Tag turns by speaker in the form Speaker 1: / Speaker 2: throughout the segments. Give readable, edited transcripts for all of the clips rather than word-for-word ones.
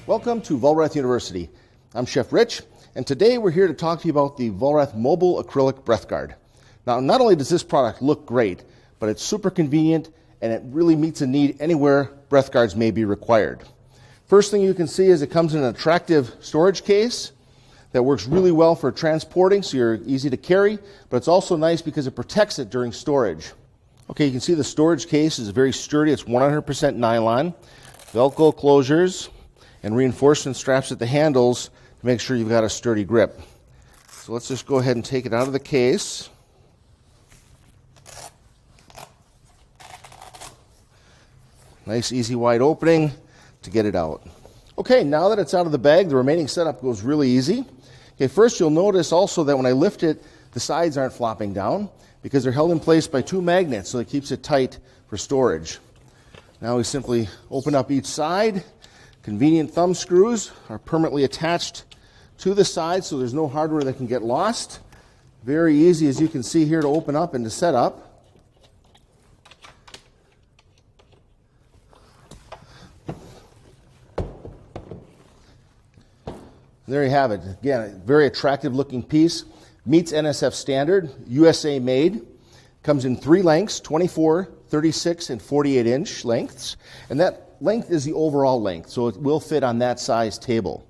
Speaker 1: Welcome to Vollrath University. I'm Chef Rich, and today we're here to talk to you about the Vollrath Mobile Acrylic Breath Guard. Now, not only does this product look great, but it's super convenient and it really meets a need anywhere breath guards may be required. First thing you can see is it comes in an attractive storage case that works really well for transporting, so you're easy to carry, but it's also nice because it protects it during storage. Okay, you can see the storage case is very sturdy. It's 100% nylon, Velcro closures, and reinforcement straps at the handles to make sure you've got a sturdy grip. So let's just go ahead and take it out of the case. Nice, easy, wide opening to get it out. Okay, now that it's out of the bag, the remaining setup goes really easy. Okay, first you'll notice also that when I lift it, the sides aren't flopping down because they're held in place by two magnets, so it keeps it tight for storage. Now we simply open up each side. Convenient thumb screws are permanently attached to the side, so there's no hardware that can get lost. Very easy, as you can see here, to open up and to set up. There you have it. Again, a very attractive looking piece. Meets NSF standard, USA made. Comes in three lengths, 24, 36, and 48 inch lengths. And that length is the overall length, so it will fit on that size table.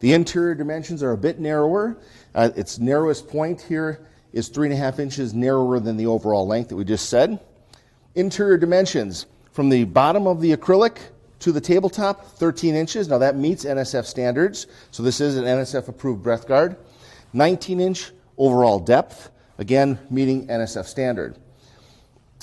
Speaker 1: The interior dimensions are a bit narrower. Its narrowest point here is 3.5 inches narrower than the overall length that we just said. Interior dimensions, from the bottom of the acrylic to the tabletop, 13 inches. Now that meets NSF standards, so this is an NSF approved breath guard. 19-inch overall depth, again meeting NSF standard.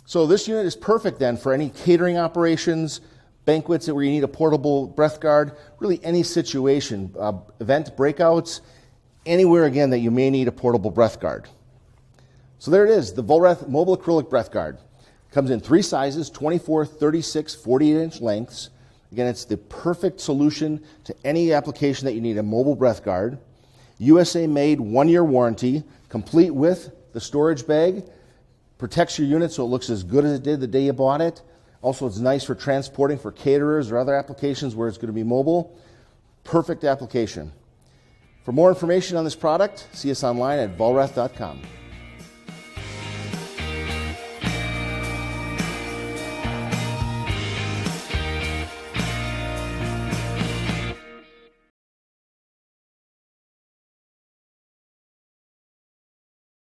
Speaker 1: So this unit is perfect then for any catering operations, banquets where you need a portable breath guard, really any situation, event breakouts, anywhere again that you may need a portable breath guard. So there it is, the Vollrath Mobile Acrylic Breath Guard. Comes in three sizes, 24, 36, 48 inch lengths. Again, it's the perfect solution to any application that you need a mobile breath guard. USA made, 1-year warranty, complete with the storage bag. Protects your unit so it looks as good as it did the day you bought it. Also, it's nice for transporting for caterers or other applications where it's going to be mobile. Perfect application. For more information on this product, see us online at vollrath.com.